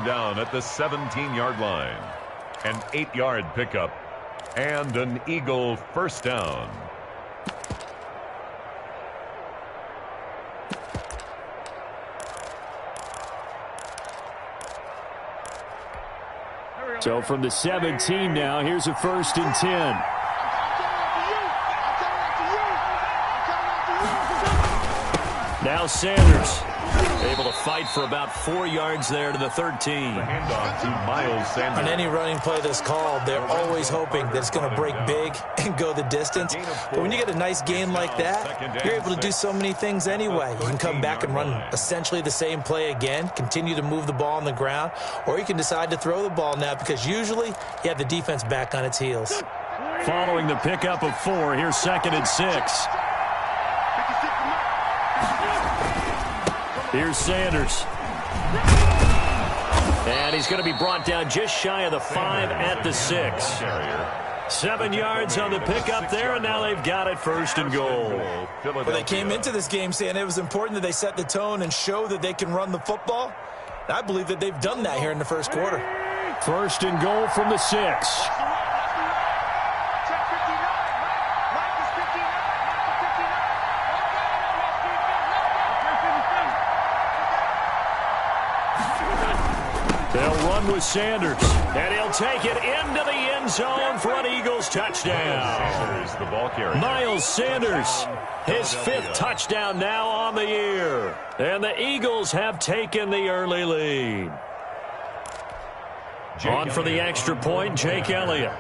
down at the 17-yard line. An 8-yard pickup and an Eagle first down. So from the 17 now, here's a 1st and 10. Now Sanders able to fight for about 4 yards there to the 13. The handoff to Miles Sanders. On any running play that's called, they're always hoping that it's going to break big and go the distance. But when you get a nice gain like that, you're able to do so many things anyway. You can come back and run essentially the same play again, continue to move the ball on the ground, or you can decide to throw the ball now because usually you have the defense back on its heels. Following the pickup of 4, here's 2nd and 6. Here's Sanders. And he's going to be brought down just shy of the 5 at the 6. 7 yards on the pickup there, and now they've got it 1st and goal. Well, they came into this game saying it was important that they set the tone and show that they can run the football. And I believe that they've done that here in the first quarter. 1st and goal from the 6. They'll run with Sanders, and he'll take it into the end zone for an Eagles touchdown. The ball carrier. Miles Sanders, his 5th touchdown now on the year. And the Eagles have taken the early lead. On for the extra point, Jake Elliott.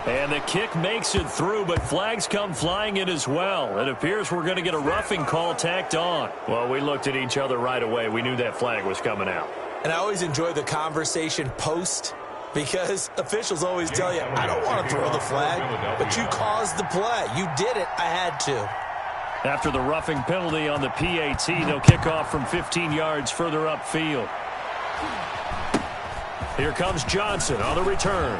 And the kick makes it through, but flags come flying in as well. It appears we're going to get a roughing call tacked on. Well, we looked at each other right away. We knew that flag was coming out. And I always enjoy the conversation post because officials always tell you, I don't want to throw the flag, but you caused the play. You did it. I had to. After the roughing penalty on the PAT, they'll kick off from 15 yards further upfield. Here comes Johnson on the return.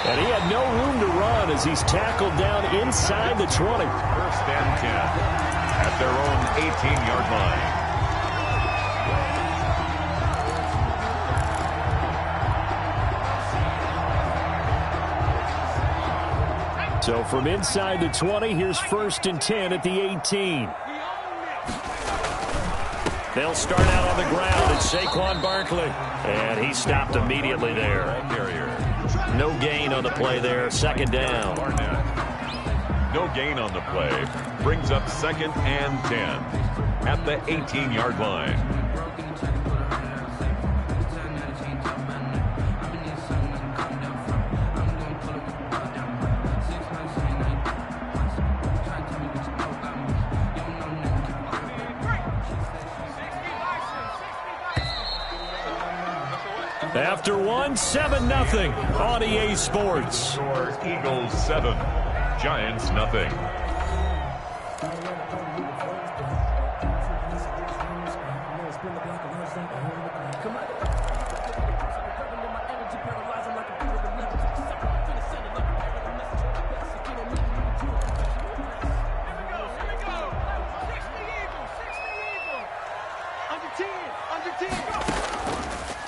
And he had no room to run as he's tackled down inside the 20. 1st and 10 at their own 18-yard line. So from inside the 20, here's 1st and 10 at the 18. They'll start out on the ground. It's Saquon Barkley. And he stopped immediately there. No gain on the play there. 2nd down. No gain on the play. Brings up 2nd and 10 at the 18-yard line. After 1, 7-0 on EA Sports. Eagles 7, Giants nothing.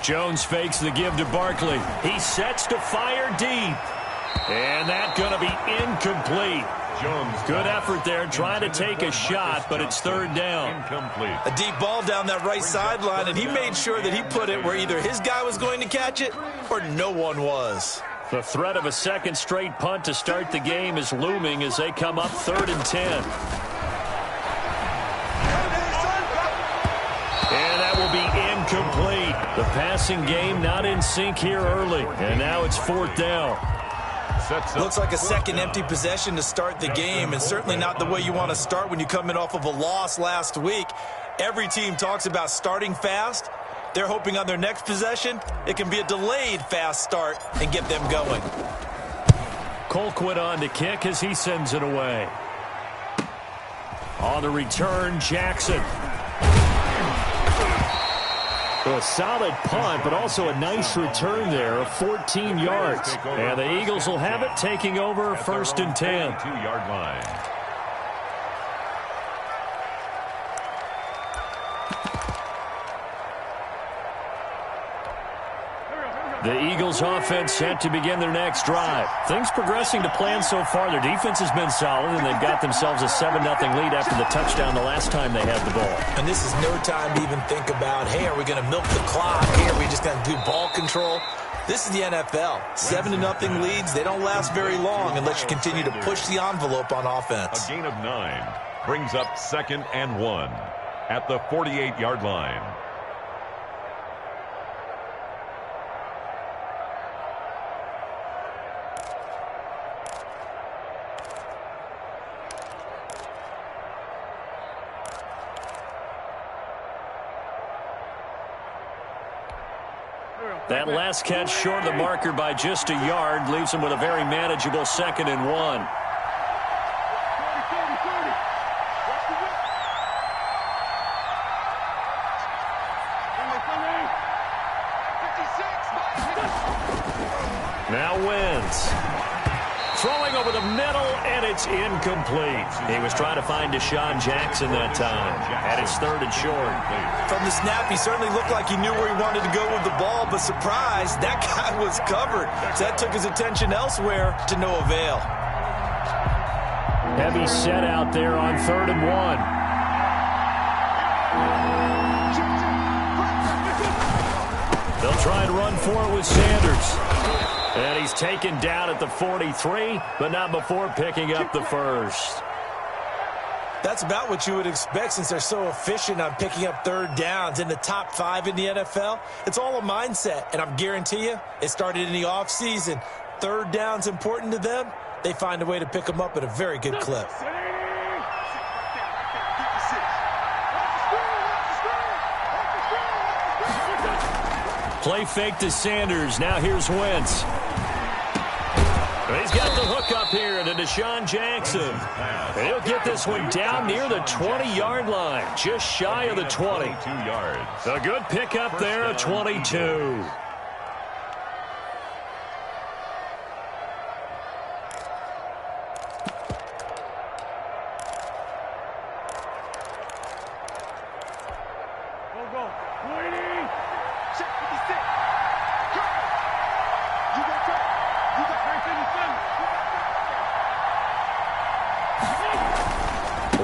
Jones fakes the give to Barkley. He sets to fire deep. And that's going to be incomplete. Jones. Good effort there trying to take a shot, but it's 3rd down. Incomplete. A deep ball down that right sideline, and he made sure that he put it where either his guy was going to catch it or no one was. The threat of a 2nd straight punt to start the game is looming as they come up 3rd and 10. And that will be incomplete. The passing game not in sync here early, and now it's 4th down. Looks like a second empty possession to start the game, and certainly not the way you want to start when you come in off of a loss last week. Every team talks about starting fast. They're hoping on their next possession it can be a delayed fast start and get them going. Colquitt on to kick as he sends it away. On the return, Jackson. A solid punt, but also a nice return there of 14 yards. And the Eagles will have it, taking over 1st and 10. 2-yard line. The Eagles offense set to begin their next drive. Things progressing to plan so far. Their defense has been solid, and they've got themselves a 7-0 lead after the touchdown the last time they had the ball. And this is no time to even think about, hey, are we going to milk the clock? Hey, are we just going to do ball control? This is the NFL. 7-0 leads, they don't last very long unless you continue to push the envelope on offense. A gain of 9 brings up 2nd and 1 at the 48-yard line. That last catch short of the marker by just a yard leaves him with a very manageable 2nd and 1. Now Wentz. Throwing over the middle, and it's incomplete. He was trying to find Deshaun Jackson that time. And it's 3rd and short. From the snap, he certainly looked like he knew where he wanted to go with the ball, but surprise, that guy was covered. So that took his attention elsewhere to no avail. Heavy set out there on 3rd and 1. They'll try and run for it with Sanders. And he's taken down at the 43, but not before picking up the first. That's about what you would expect since they're so efficient on picking up 3rd downs. In the top 5 in the NFL, it's all a mindset. And I'm guarantee you, it started in the offseason. 3rd down's important to them. They find a way to pick them up at a very good clip. Play fake to Sanders. Now here's Wentz. He's got the hook up here to Deshaun Jackson. And he'll get this one down near the 20-yard line, just shy of the 20. 2 yards. A good pickup there at 22.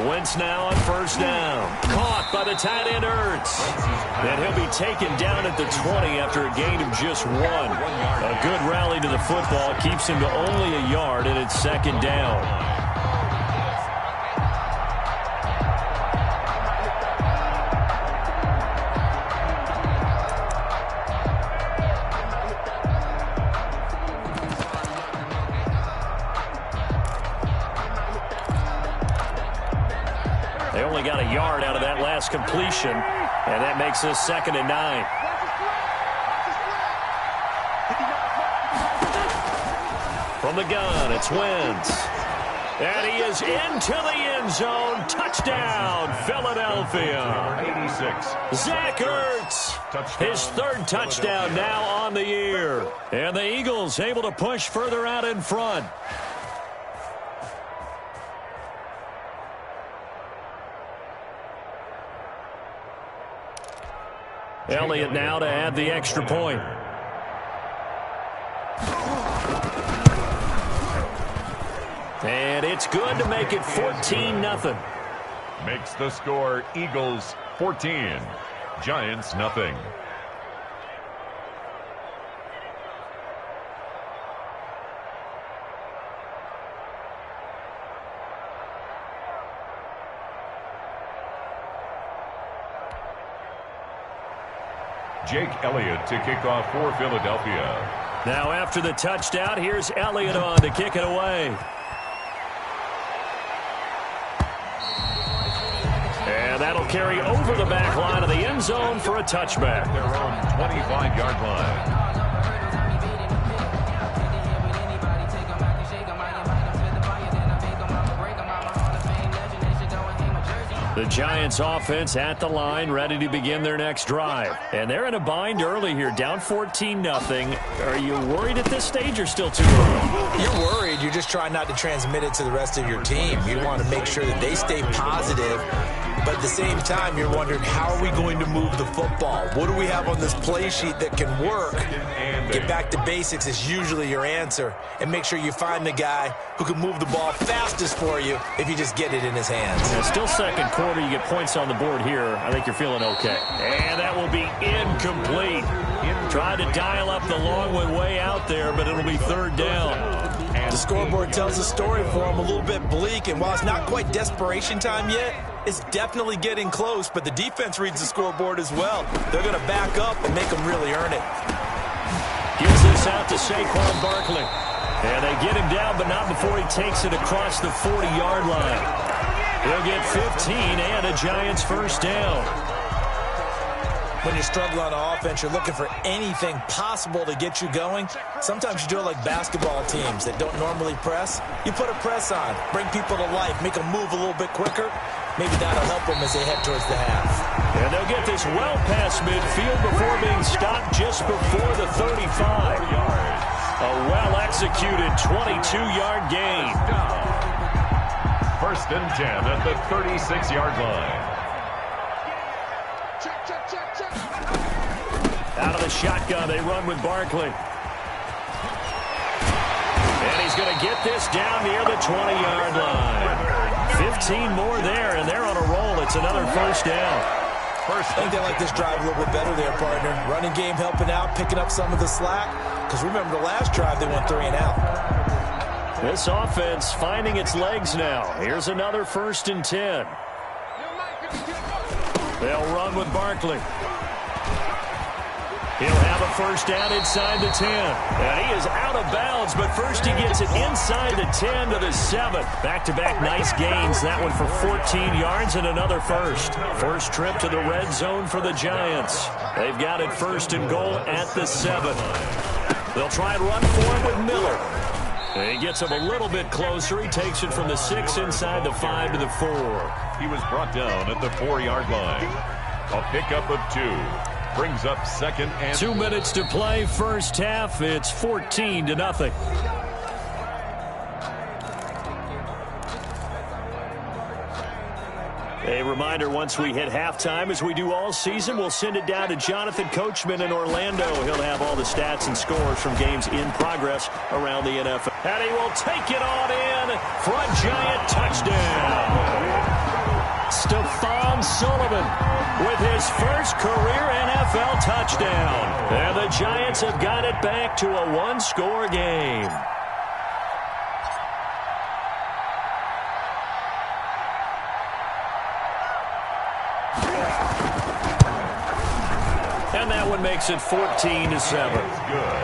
Wentz now on 1st down. Caught by the tight end Ertz. And he'll be taken down at the 20 after a gain of just 1. A good rally to the football keeps him to only a yard, and it's 2nd down. They only got a yard out of that last completion, and that makes this 2nd and 9. From the gun, it's Wentz. And he is into the end zone. Touchdown, Philadelphia. 86. Zach Ertz, his 3rd touchdown now on the year. And the Eagles able to push further out in front. Elliott now to add the extra point. And it's good to make it 14-0. Makes the score Eagles 14, Giants nothing. Jake Elliott to kick off for Philadelphia. Now after the touchdown, here's Elliott on to kick it away. And that'll carry over the back line of the end zone for a touchback. Their own 25-yard line. The Giants offense at the line, ready to begin their next drive. And they're in a bind early here, down 14-0. Are you worried at this stage or still too early? You're worried. You're just trying not to transmit it to the rest of your team. You want to make sure that they stay positive But at the same time, you're wondering, how are we going to move the football? What do we have on this play sheet that can work? Get back to basics is usually your answer. And make sure you find the guy who can move the ball fastest for you if you just get it in his hands. Yeah, still second quarter. You get points on the board here. I think you're feeling okay. And that will be incomplete. Tried to dial up the long one way out there, but it'll be third down. The scoreboard tells a story for him, a little bit bleak, and while it's not quite desperation time yet, it's definitely getting close, but the defense reads the scoreboard as well. They're going to back up and make them really earn it. Gives this out to Saquon Barkley. And they get him down, but not before he takes it across the 40-yard line. He'll get 15 and a Giants first down. When you struggle on offense, you're looking for anything possible to get you going. Sometimes you do it like basketball teams that don't normally press. You put a press on, bring people to life, make them move a little bit quicker. Maybe that'll help them as they head towards the half. And they'll get this well past midfield before being stopped just before the 35. A well-executed 22-yard gain. First and 10 at the 36-yard line. Out of the shotgun, they run with Barkley. And he's going to get this down near the 20-yard line. 15 more there, and they're on a roll. It's another first down. I think they like this drive a little bit better there, partner. Running game helping out, picking up some of the slack. Because remember, the last drive, they went 3 and out. This offense finding its legs now. Here's another first and 10. They'll run with Barkley. He'll have a first down inside the 10. And he is out of bounds, but first he gets it inside the 10 to the 7. Back-to-back nice gains. That one for 14 yards and another first. First trip to the red zone for the Giants. They've got it first and goal at the 7. They'll try and run for it with Miller. And he gets him a little bit closer. He takes it from the 6 inside the 5 to the 4. He was brought down at the 4-yard line. A pickup of 2. Brings up second and 2 minutes to play, first half. It's 14-0. A reminder, once we hit halftime, as we do all season, we'll send it down to Jonathan Coachman in Orlando. He'll have all the stats and scores from games in progress around the NFL. And he will take it on in for a Giant touchdown. Stephon Sullivan with his first career NFL touchdown. And the Giants have got it back to a one-score game. And that one makes it 14-7. good.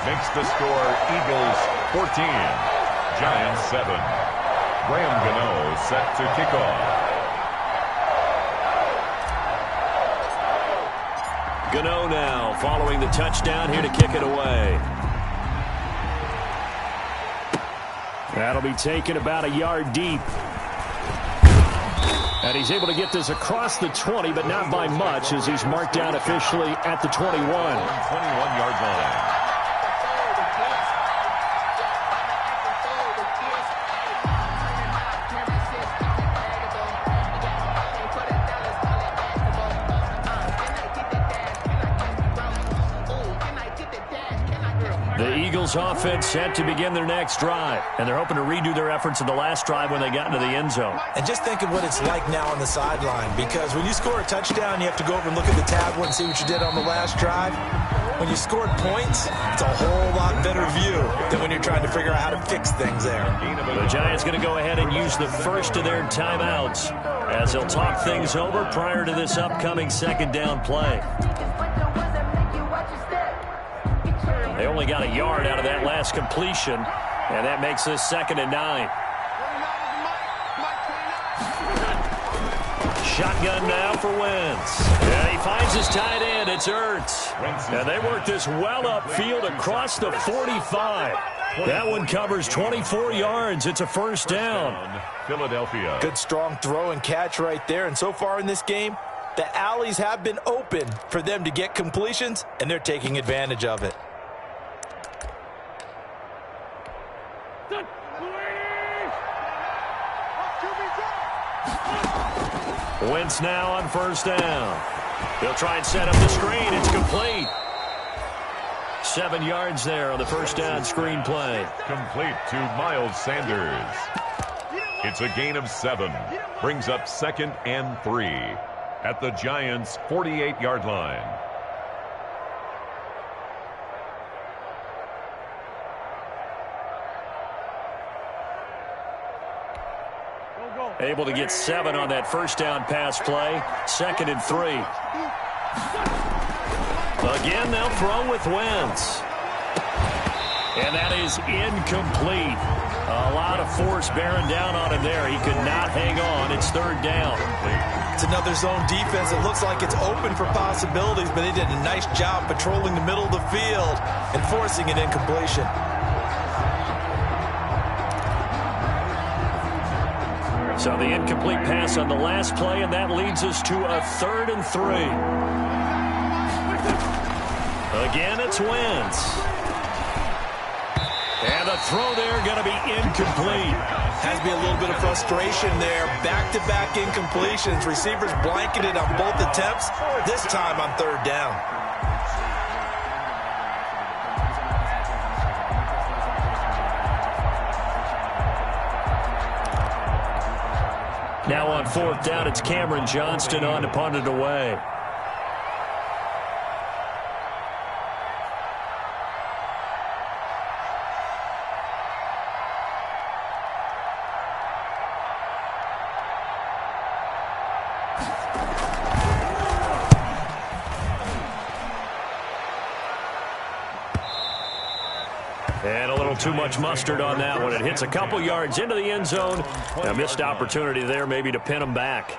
Makes the score Eagles 14, Giants 7. Graham Gano set to kick off. Gano now following the touchdown here to kick it away. That'll be taken about a yard deep. And he's able to get this across the 20, but not by much, as he's marked down officially at the 21. 21-yard line. The Eagles offense set to begin their next drive, and they're hoping to redo their efforts in the last drive when they got into the end zone. And just think of what it's like now on the sideline, because when you score a touchdown, you have to go over and look at the tablet and see what you did on the last drive. When you scored points, it's a whole lot better view than when you're trying to figure out how to fix things there. The Giants going to go ahead and use the first of their timeouts as they'll talk things over prior to this upcoming second down play. They only got a yard out of that last completion, and that makes this 2nd and 9. Shotgun now for Wentz. And he finds his tight end. It's Ertz. And they work this well upfield across the 45. That one covers 24 yards. It's a first down. Philadelphia. Good strong throw and catch right there. And so far in this game, the alleys have been open for them to get completions, and they're taking advantage of it. Wentz now on first down. They'll try and set up the screen. It's complete. 7 yards there on the first down screen play. Complete to Miles Sanders. It's a gain of 7. Brings up 2nd and 3 at the Giants' 48-yard line. Able to get 7 on that first down pass play. 2nd and 3. Again, they'll throw with Wentz. And that is incomplete. A lot of force bearing down on him there. He could not hang on. It's 3rd down. It's another zone defense. It looks like it's open for possibilities, but they did a nice job patrolling the middle of the field and forcing an incompletion. So the incomplete pass on the last play, and that leads us to a 3rd and 3. Again, it's Wentz. And the throw there going to be incomplete. Has to be a little bit of frustration there. Back-to-back incompletions. Receivers blanketed on both attempts, this time on 3rd down. Now on 4th down, it's Cameron Johnston on to punt it away. And a little too much mustard on that one. It hits a couple yards into the end zone. A missed opportunity there maybe to pin them back.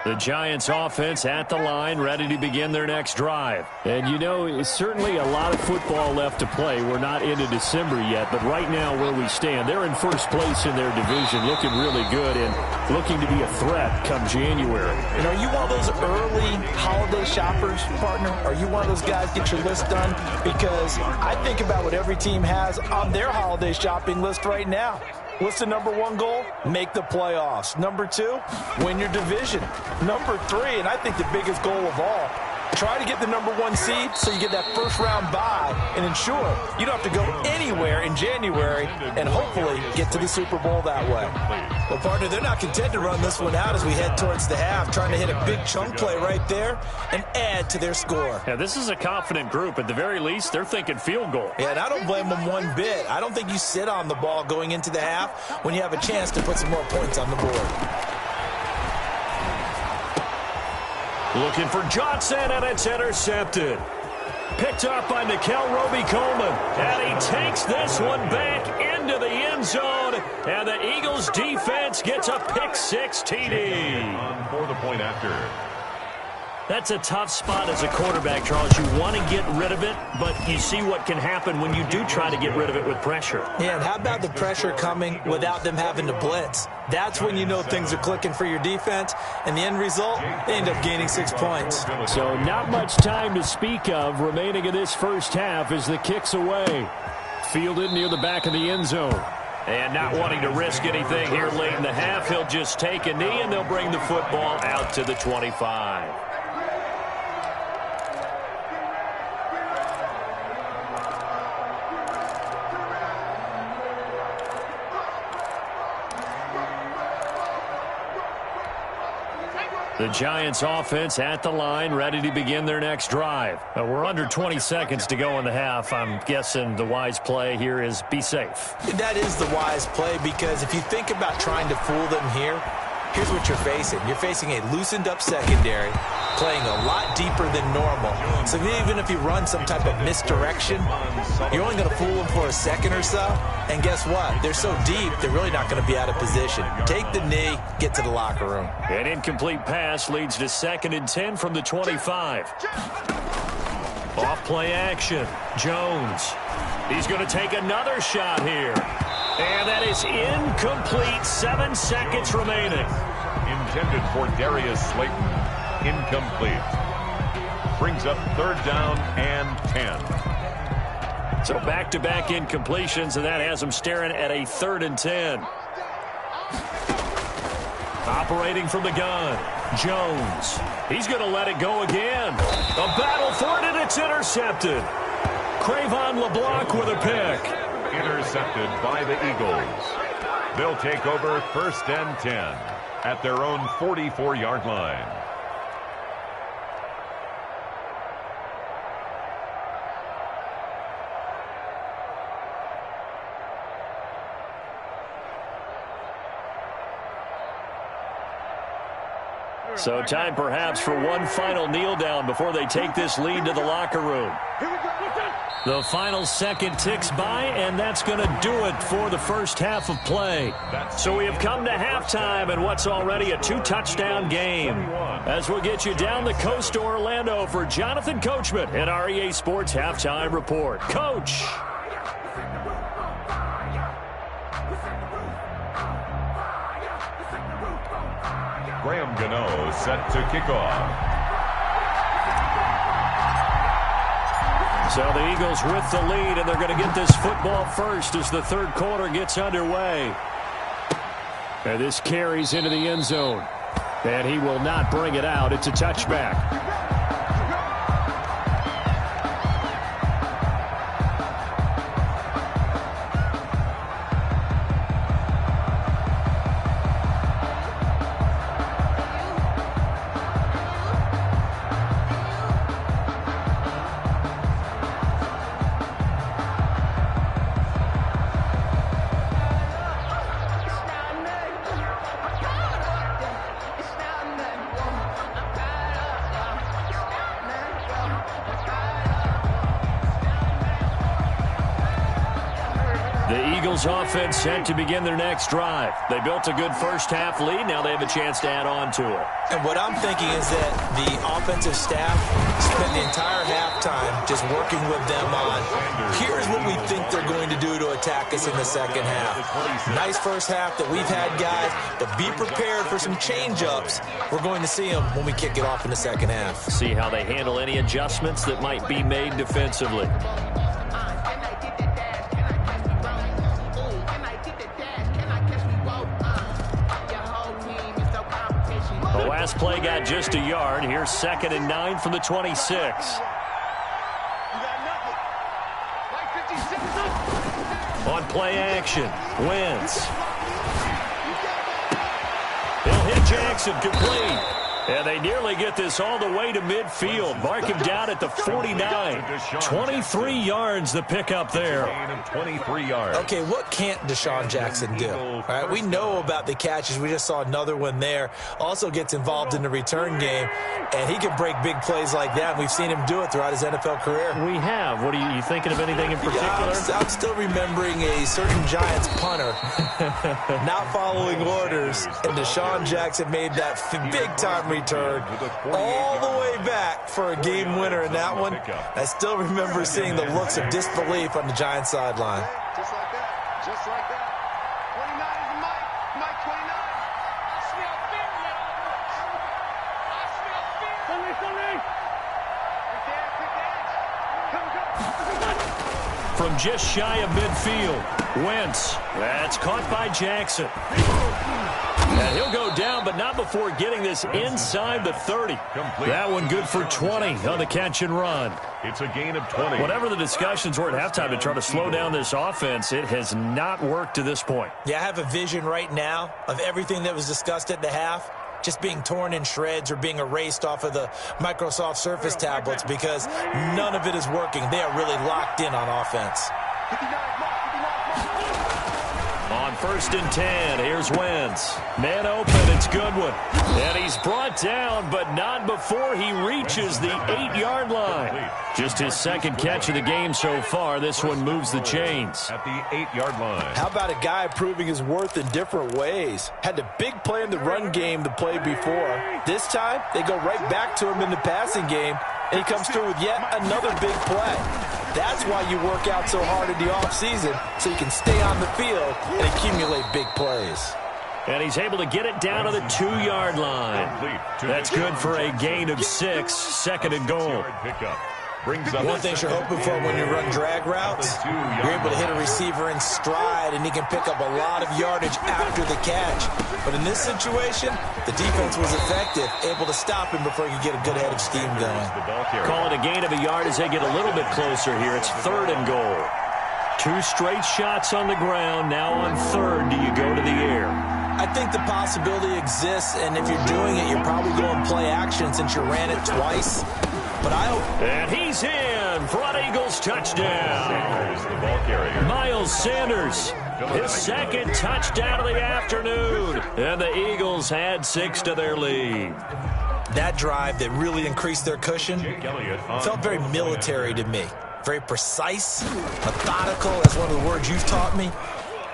The Giants offense at the line, ready to begin their next drive. And, you know, it's certainly a lot of football left to play. We're not into December yet, but right now where we stand, they're in first place in their division, looking really good and looking to be a threat come January. And are you one of those early holiday shoppers, partner? Are you one of those guys get your list done? Because I think about what every team has on their holiday shopping list right now. What's the number 1 goal? Make the playoffs. Number 2, win your division. Number 3, and I think the biggest goal of all, try to get the number 1 seed so you get that first-round bye and ensure you don't have to go anywhere in January and hopefully get to the Super Bowl that way. Well, partner, they're not content to run this one out as we head towards the half, trying to hit a big chunk play right there and add to their score. Yeah, this is a confident group. At the very least, they're thinking field goal. Yeah, and I don't blame them one bit. I don't think you sit on the ball going into the half when you have a chance to put some more points on the board. Looking for Johnson, and it's intercepted. Picked up by Nikel Roby-Coleman. And he takes this one back into the end zone. And the Eagles defense gets a pick-6 TD. For the point after. That's a tough spot as a quarterback, Charles. You want to get rid of it, but you see what can happen when you do try to get rid of it with pressure. Yeah, and how about the pressure coming without them having to blitz? That's when you know things are clicking for your defense, and the end result, they end up gaining 6 points. So not much time to speak of remaining in this first half as the kick's away. Fielded near the back of the end zone. And not wanting to risk anything here late in the half, he'll just take a knee, and they'll bring the football out to the 25. The Giants offense at the line, ready to begin their next drive. We're under 20 seconds to go in the half. I'm guessing the wise play here is be safe. That is the wise play, because if you think about trying to fool them here, here's what you're facing. You're facing a loosened up secondary, playing a lot deeper than normal. So even if you run some type of misdirection, you're only going to fool them for a second or so. And guess what? They're so deep, they're really not going to be out of position. Take the knee, get to the locker room. An incomplete pass leads to 2nd and 10 from the 25. Off play action. Jones. He's going to take another shot here. And that is incomplete. 7 seconds remaining. Intended for Darius Slayton. Incomplete. Brings up 3rd down and 10. So back-to-back incompletions, and that has them staring at a 3rd and 10. Operating from the gun, Jones. He's going to let it go again. A battle for it, and it's intercepted. Cravon LeBlanc with a pick. Intercepted by the Eagles. They'll take over 1st and 10 at their own 44-yard line. So time perhaps for one final kneel down before they take this lead to the locker room. The final second ticks by, and that's going to do it for the first half of play. So we have come to halftime and what's already a 2-touchdown game. As we'll get you down the coast to Orlando for Jonathan Coachman at our EA Sports Halftime Report. Coach. Graham Gano set to kick off. So the Eagles with the lead, and they're going to get this football first as the third quarter gets underway. And this carries into the end zone. And he will not bring it out. It's a touchback. Offense set to begin their next drive. They built a good first half lead. Now they have a chance to add on to it. And what I'm thinking is that the offensive staff spent the entire halftime just working with them on, here's what we think they're going to do to attack us in the second half. Nice first half that we've had, guys, but be prepared for some change-ups. We're going to see them when we kick it off in the second half. See how they handle any adjustments that might be made defensively. The last play got just a yard. Here's 2nd and 9 from the 26. On play action, Wentz. He'll hit Jackson complete. And they nearly get this all the way to midfield. Mark him down at the 49. 23 yards the pickup there. 23 yards. Okay, what can't Deshaun Jackson do? All right, we know about the catches. We just saw another one there. Also gets involved in the return game, and he can break big plays like that. We've seen him do it throughout his NFL career. We have. What are you thinking of anything in particular? Yeah, I'm still remembering a certain Giants punter not following orders, and Deshaun Jackson made that big-time return all the way back for a game winner in that one. I still remember seeing the looks of disbelief on the Giants sideline. Just like that. Just like that. 29 is the Mike. Mike 29. I smell fear in that offense. I smell fear. From just shy of midfield, Wentz. That's caught by Jackson. And he'll go down, but not before getting this inside the 30. That one good for 20 on the catch and run. It's a gain of 20. Whatever the discussions were at halftime to try to slow down this offense, it has not worked to this point. Yeah, I have a vision right now of everything that was discussed at the half just being torn in shreds or being erased off of the Microsoft Surface tablets because none of it is working. They are really locked in on offense. On 1st and 10, here's Wentz. Man open, it's Goodwin. And he's brought down, but not before he reaches the 8-yard line. Just his second catch of the game so far. This one moves the chains. At the 8-yard line. How about a guy proving his worth in different ways? Had a big play in the run game the play before. This time, they go right back to him in the passing game, and he comes through with yet another big play. That's why you work out so hard in the offseason, so you can stay on the field and accumulate big plays. And he's able to get it down to the 2-yard line. That's good for a gain of 6, 2nd and goal. Brings up One thing you're hoping for when you run drag routes, you're able to hit a receiver in stride, and he can pick up a lot of yardage after the catch. But in this situation, the defense was effective, able to stop him before he could get a good head of steam going. Call it a gain of a yard as they get a little bit closer here. It's 3rd and goal. 2 straight shots on the ground. Now on 3rd, do you go to the air? I think the possibility exists, and if you're doing it, you're probably going play action since you ran it twice. But I hope. And he's in. Front Eagles touchdown. Sanders, the ball carrier. Miles Sanders, his 2nd touchdown of the afternoon. And the Eagles add 6 to their lead. That drive that really increased their cushion felt very military to me. Very precise, methodical, that's one of the words you've taught me.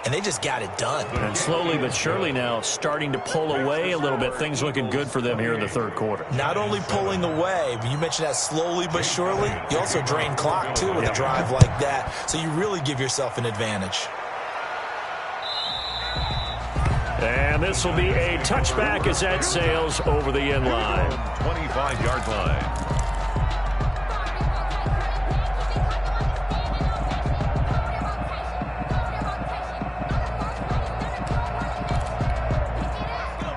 And they just got it done. And slowly but surely now starting to pull away a little bit. Things looking good for them here in the 3rd quarter. Not only pulling away, but you mentioned that slowly but surely. You also drain clock, too, with a drive like that. So you really give yourself an advantage. And this will be a touchback as that sails over the end line. 25-yard line.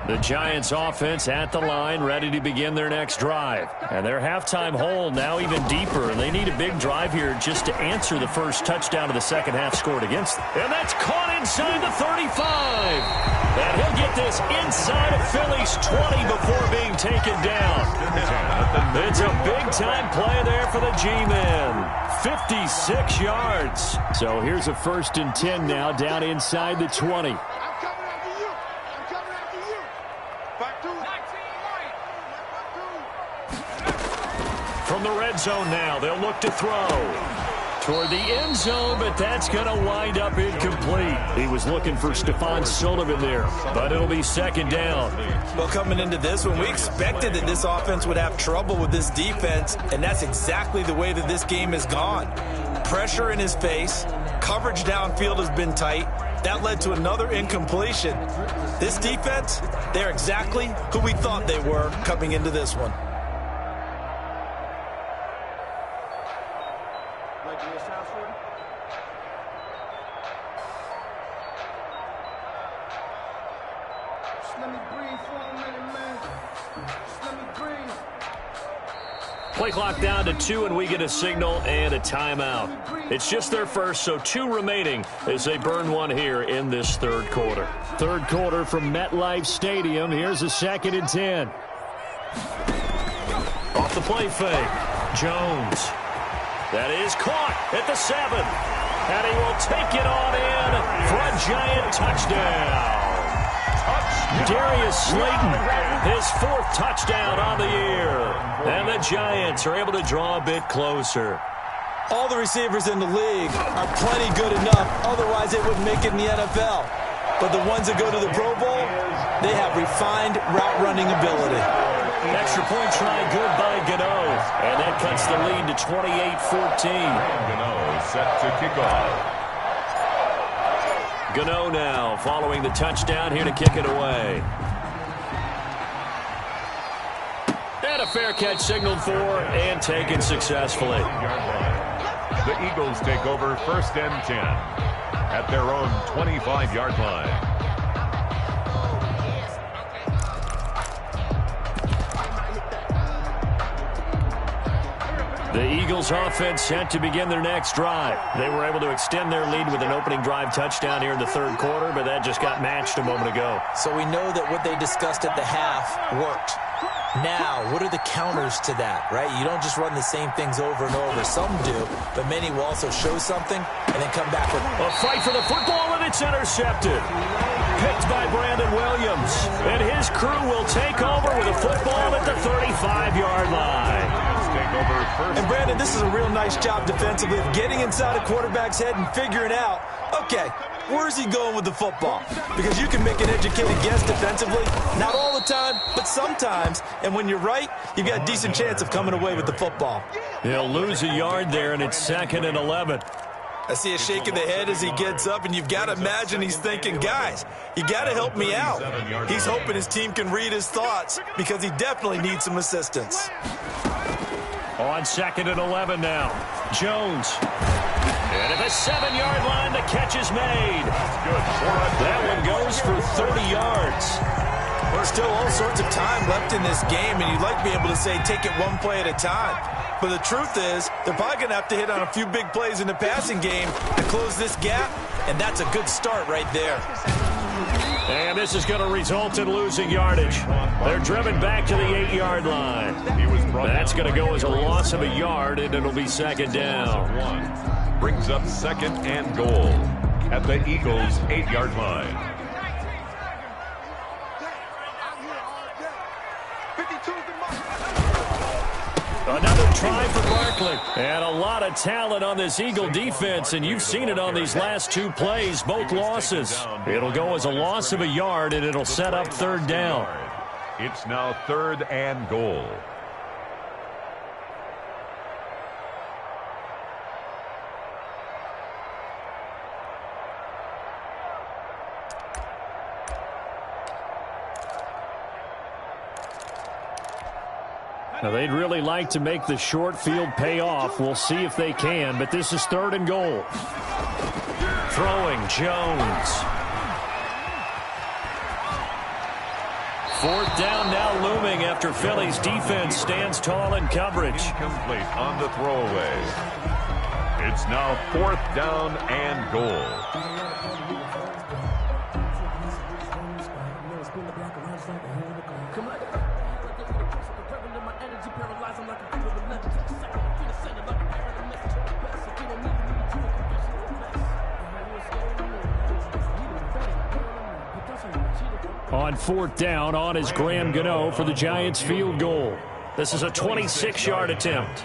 The Giants offense at the line, ready to begin their next drive. And their halftime hole now even deeper, and they need a big drive here just to answer the first touchdown of the second half scored against them. And that's caught inside the 35. And he'll get this inside of Philly's 20 before being taken down. It's a big-time play there for the G-men. 56 yards. So here's a 1st and 10 now down inside the 20. From the red zone now, they'll look to throw toward the end zone, but that's going to wind up incomplete. He was looking for Stephon Sullivan there, but it'll be 2nd down. Well, coming into this one, we expected that this offense would have trouble with this defense, and that's exactly the way that this game has gone. Pressure in his face, coverage downfield has been tight. That led to another incompletion. This defense, they're exactly who we thought they were coming into this one. Play clock down to 2, and we get a signal and a timeout. It's just their first, so 2 remaining as they burn one here in this 3rd quarter. 3rd quarter from MetLife Stadium. Here's a 2nd and 10. Off the play fake. Jones. That is caught at the 7. And he will take it on in for a Giant touchdown. Darius Slayton, his 4th touchdown on the year. And the Giants are able to draw a bit closer. All the receivers in the league are plenty good enough, otherwise they wouldn't make it in the NFL. But the ones that go to the Pro Bowl, they have refined route running ability. Extra point try good by Gano. And that cuts the lead to 28-14. Gano set to kick off. Gano now following the touchdown here to kick it away. And a fair catch signaled for and taken successfully. The Eagles take over 1st and 10 at their own 25-yard line. The Eagles offense set to begin their next drive. They were able to extend their lead with an opening drive touchdown here in the 3rd quarter, but that just got matched a moment ago. So we know that what they discussed at the half worked. Now, what are the counters to that, right? You don't just run the same things over and over. Some do, but many will also show something and then come back with a fight for the football, and it's intercepted. Picked by Brandon Williams. And his crew will take over with a football at the 35-yard line. And Brandon, this is a real nice job defensively of getting inside a quarterback's head and figuring out, okay, where's he going with the football? Because you can make an educated guess defensively, not all the time, but sometimes. And when you're right, you've got a decent chance of coming away with the football. He'll lose a yard there, and it's 2nd and 11. I see a shake of the head as he gets up, and you've got to imagine he's thinking, guys, you got to help me out. He's hoping his team can read his thoughts because he definitely needs some assistance. On 2nd and 11 now. Jones. And at the 7-yard line, the catch is made. That one goes for 30 yards. There's still all sorts of time left in this game, and you'd like to be able to say take it one play at a time. But the truth is, they're probably going to have to hit on a few big plays in the passing game to close this gap, and that's a good start right there. And this is going to result in losing yardage. They're driven back to the 8-yard line. That's going to go as a loss of a yard, and it'll be 2nd down. Brings up 2nd and goal at the Eagles' 8-yard line. Another try for Barkley. And a lot of talent on this Eagle defense, and you've seen it on these last 2 plays, both losses. It'll go as a loss of a yard, and it'll set up 3rd down. It's now 3rd and goal. Now, they'd really like to make the short field pay off. We'll see if they can, but this is 3rd and goal. Throwing, Jones. 4th down now looming after Philly's defense stands tall in coverage. Incomplete on the throwaway. It's now 4th down and goal. On 4th down, on is Graham Gano for the Giants field goal. This is a 26-yard attempt.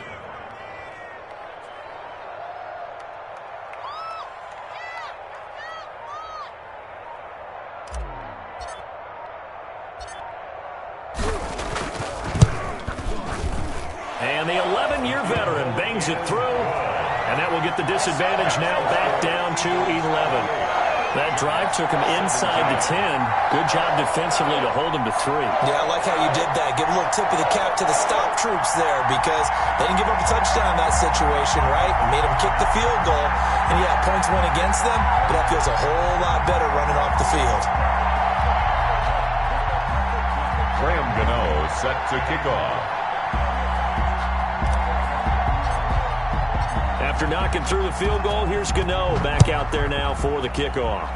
And the 11-year veteran bangs it through, and that will get the disadvantage now back down to 11. That drive took him inside the 10. Good job defensively to hold him to 3. Yeah, I like how you did that. Give a little tip of the cap to the stop troops there because they didn't give up a touchdown in that situation, right? Made them kick the field goal. And, yeah, points went against them, but that feels a whole lot better running off the field. Graham Gano set to kick off. After knocking through the field goal, here's Gano back out there now for the kickoff.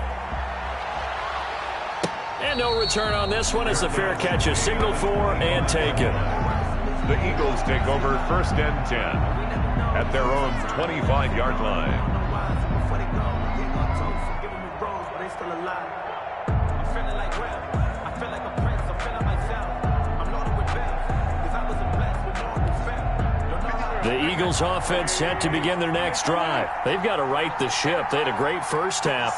And no return on this one as the fair catch is signaled for and taken. The Eagles take over 1st and 10 at their own 25-yard line. The Eagles offense set to begin their next drive. They've got to right the ship. They had a great first half,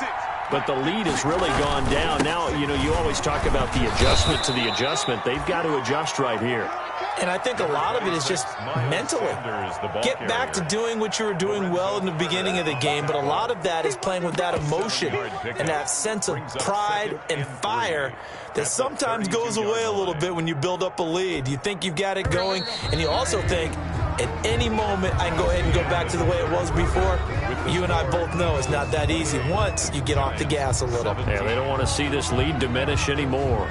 but the lead has really gone down. Now, you always talk about the adjustment to the adjustment. They've got to adjust right here. And I think a lot of it is just mentally. Get back to doing what you were doing well in the beginning of the game, but a lot of that is playing with that emotion and that sense of pride and fire that sometimes goes away a little bit when you build up a lead. You think you've got it going, and you also think at any moment I can go ahead and go back to the way it was before. You and I both know it's not that easy once you get off the gas a little. Yeah, they don't want to see this lead diminish anymore.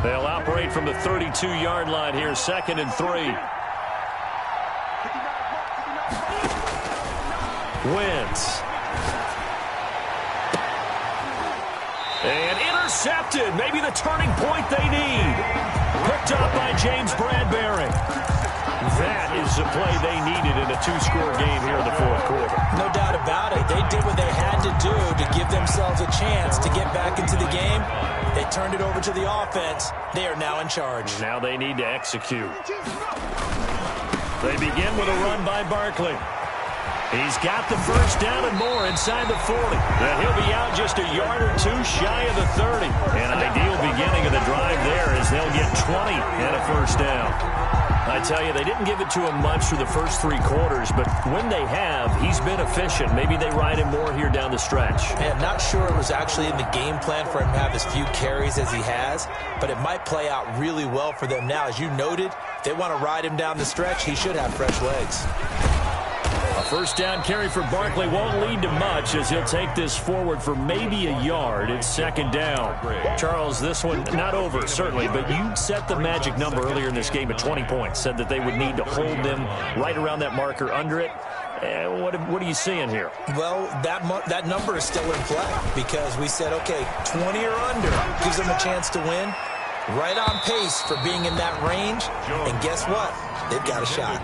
They'll operate from the 32-yard line here, 2nd and 3. Wentz. And intercepted. Maybe the turning point they need. Picked up by James Bradbury. That is the play they needed in a 2-score game here in the 4th quarter. No doubt about it. They did what they had to do to give themselves a chance to get back into the game. They turned it over to the offense. They are now in charge. Now they need to execute. They begin with a run by Barkley. He's got the first down and more inside the 40. And he'll be out just a yard or 2 shy of the 30. An ideal beginning of the drive there as they'll get 20 and a first down. I tell you, they didn't give it to him much through the first 3 quarters, but when they have, he's been efficient. Maybe they ride him more here down the stretch. Yeah, not sure it was actually in the game plan for him to have as few carries as he has, but it might play out really well for them now. As you noted, if they want to ride him down the stretch, he should have fresh legs. A first down carry for Barkley won't lead to much as he'll take this forward for maybe a yard. It's second down. Charles, this one not over, certainly, but you set the magic number earlier in this game at 20 points. Said that they would need to hold them right around that marker under it. What are you seeing here? Well, that number is still in play because we said, okay, 20 or under gives them a chance to win. Right on pace for being in that range. And guess what? They've got a shot.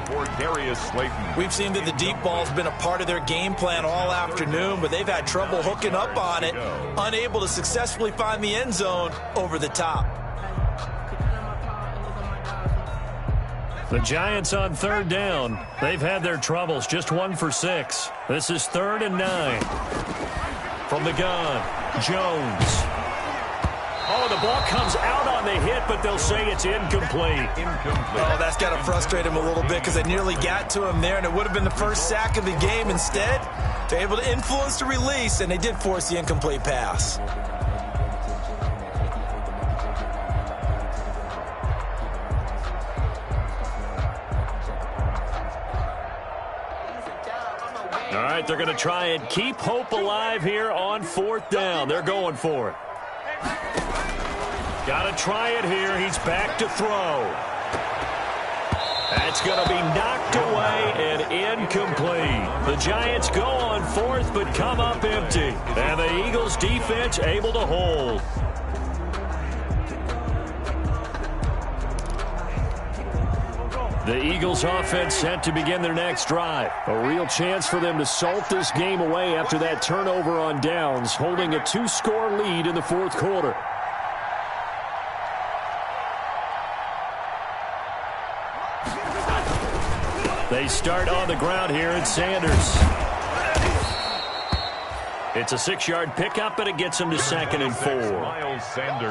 We've seen that the deep ball's been a part of their game plan all afternoon, but they've had trouble hooking up on it, unable to successfully find the end zone over the top. The Giants on third down. They've had their troubles, just 1 for 6. This is 3rd and 9. From the gun, Jones. Oh, the ball comes out on the hit, but they'll say it's incomplete. Oh, that's got to frustrate him a little bit because they nearly got to him there, and it would have been the first sack of the game. Instead, they're able to influence the release, and they did force the incomplete pass. All right, they're going to try and keep hope alive here on 4th down. They're going for it. Got to try it here. He's back to throw. That's going to be knocked away and incomplete. The Giants go on 4th but come up empty. And the Eagles defense able to hold. The Eagles offense set to begin their next drive. A real chance for them to salt this game away after that turnover on downs, holding a 2-score lead in the 4th quarter. They start on the ground here at Sanders. It's a 6-yard pickup, but it gets them to 2nd and 4.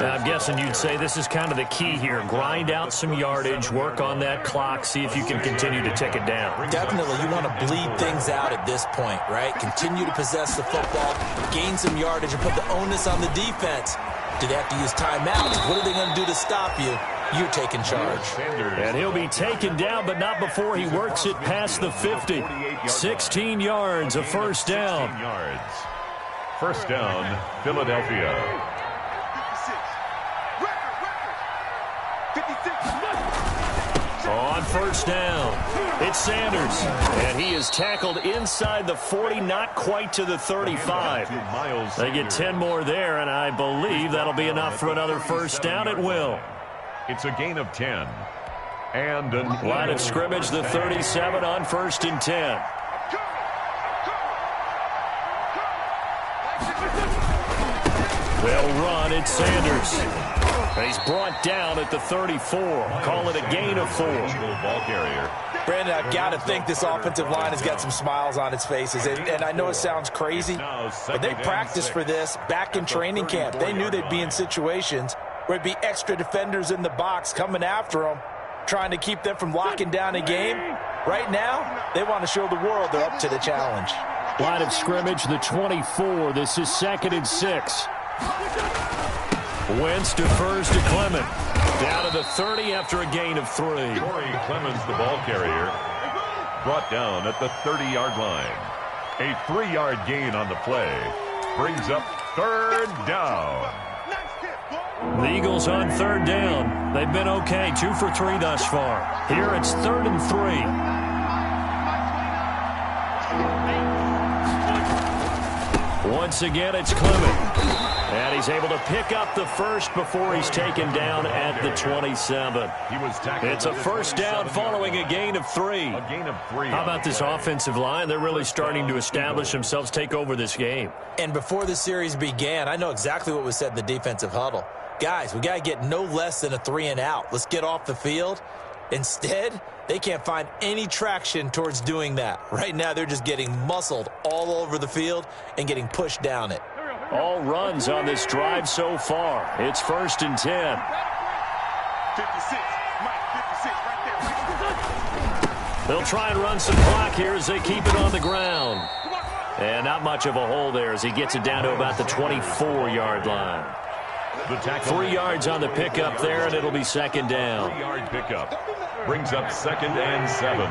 I'm guessing you'd say this is kind of the key here. Grind out some yardage, work on that clock, see if you can continue to tick it down. Definitely, you want to bleed things out at this point, right? Continue to possess the football, gain some yardage, and put the onus on the defense. Do they have to use timeouts? What are they going to do to stop you? You're taking charge. And he'll be taken down, but not before he works it past the 50. 16 yards, a first down. First down, Philadelphia. 56. On first down, it's Sanders. And he is tackled inside the 40, not quite to the 35. They get 10 more there, and I believe that'll be enough for another first down. It will. It's a gain of 10. And a line of scrimmage, the 37 on 1st and 10. They'll run. It's Sanders. He's brought down at the 34. Call it a gain of 4. Ball carrier. Brandon, I've got to think this offensive line has got some smiles on its faces. And I know it sounds crazy, but they practiced for this back in training camp. They knew they'd be in situations where it'd be extra defenders in the box coming after them, trying to keep them from locking down a game. Right now, they want to show the world they're up to the challenge. Line of scrimmage, the 24. This is 2nd and 6. Wentz defers to Clement. Down to the 30 after a gain of 3. Corey Clemens, the ball carrier, brought down at the 30-yard line. A 3-yard gain on the play brings up 3rd down. The Eagles on 3rd down. They've been okay, 2 for 3 thus far. Here it's 3rd and 3. Once again, it's Clement. And he's able to pick up the first before he's taken down at the 27. It's a first down following a gain of 3. A gain of 3. How about this offensive line? They're really starting to establish themselves, take over this game. And before the series began, I know exactly what was said in the defensive huddle. Guys, we got to get no less than a 3 and out. Let's get off the field. Instead, they can't find any traction towards doing that. Right now, they're just getting muscled all over the field and getting pushed down it. All runs on this drive so far. It's 1st and 10. 56. Mike, 56 right there. They'll try and run some clock here as they keep it on the ground. And not much of a hole there as he gets it down to about the 24-yard line. 3 yards on the pickup there, and it'll be second down. 3-yard pickup brings up 2nd and 7.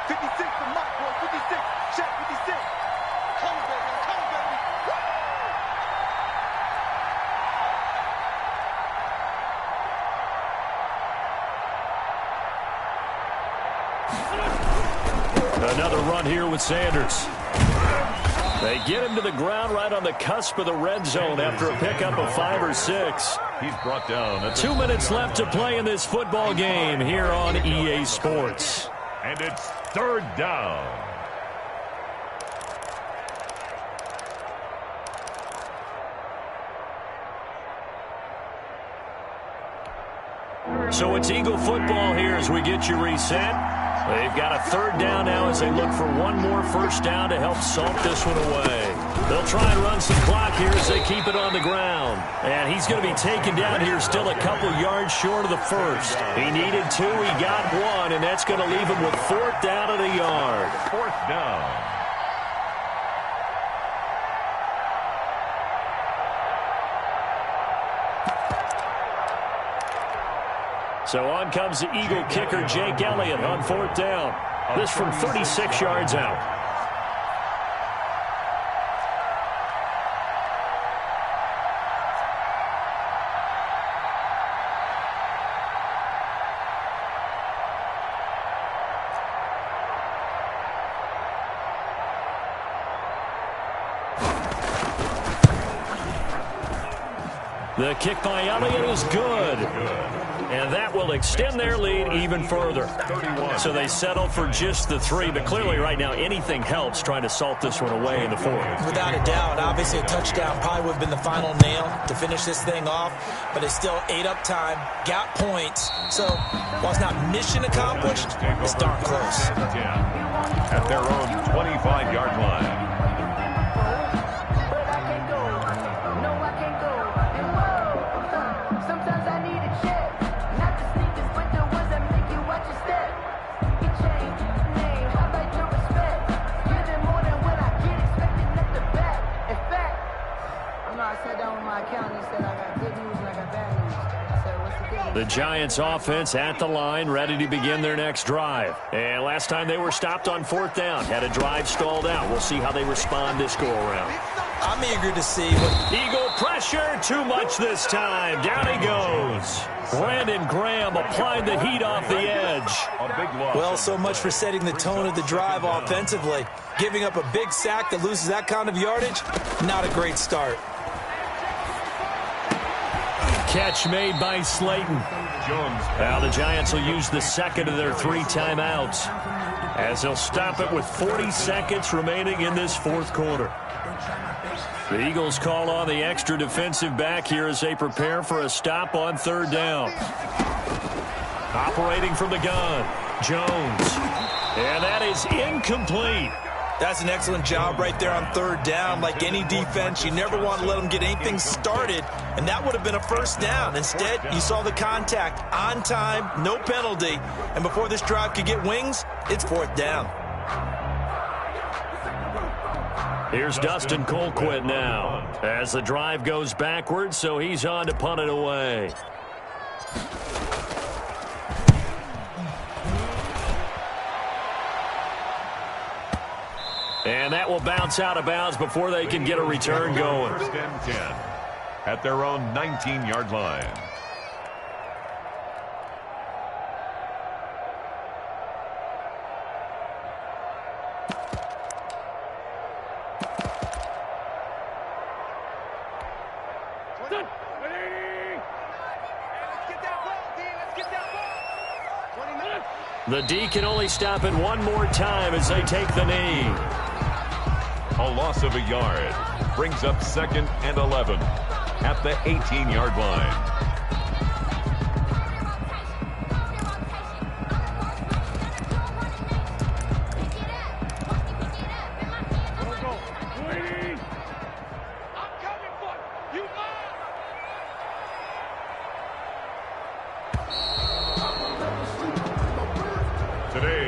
56 for Mike, boy. 56. Check 56. Come, baby. Come, baby. Another run here with Sanders. They get him to the ground right on the cusp of the red zone after a pickup of 5 or 6. He's brought down at 2 minutes left to play in this football game here on EA Sports. And it's 3rd down. So it's Eagle football here as we get you reset. They've got a 3rd down now as they look for one more first down to help salt this one away. They'll try and run some clock here as they keep it on the ground. And he's going to be taken down here still a couple yards short of the first. He needed 2, he got 1, and that's going to leave him with 4th down and a yard. 4th down. So on comes the Eagle kicker, Jake Elliott, on 4th down. This from 36 yards out. The kick by Elliott is good. And that will extend their lead even further. So they settle for just the 3, but clearly right now anything helps trying to salt this one away in the 4th. Without a doubt, obviously a touchdown probably would have been the final nail to finish this thing off, but it's still ate up time, got points. So while it's not mission accomplished, it's darn close. At their own 25-yard line. The Giants offense at the line, ready to begin their next drive. And last time they were stopped on 4th down, had a drive stalled out. We'll see how they respond this go-around. I'm eager to see what... Eagle pressure, too much this time. Down he goes. Brandon Graham applied the heat off the edge. A big loss. Well, so much for setting the tone of the drive offensively. Giving up a big sack that loses that kind of yardage, not a great start. Catch made by Slayton. Now the Giants will use the second of their 3 timeouts as they'll stop it with 40 seconds remaining in this 4th quarter. The Eagles call on the extra defensive back here as they prepare for a stop on 3rd down. Operating from the gun, Jones. And that is incomplete. That's an excellent job right there on 3rd down. Like any defense, you never want to let them get anything started, and that would have been a first down. Instead, you saw the contact on time, no penalty, and before this drive could get wings, it's 4th down. Here's Dustin Colquitt now as the drive goes backwards, so he's on to punt it away. And that will bounce out of bounds before they can get a return going. 1st and 10 at their own 19-yard line. The D can only stop it one more time as they take the knee. A loss of a yard brings up 2nd and 11 at the 18-yard line. Today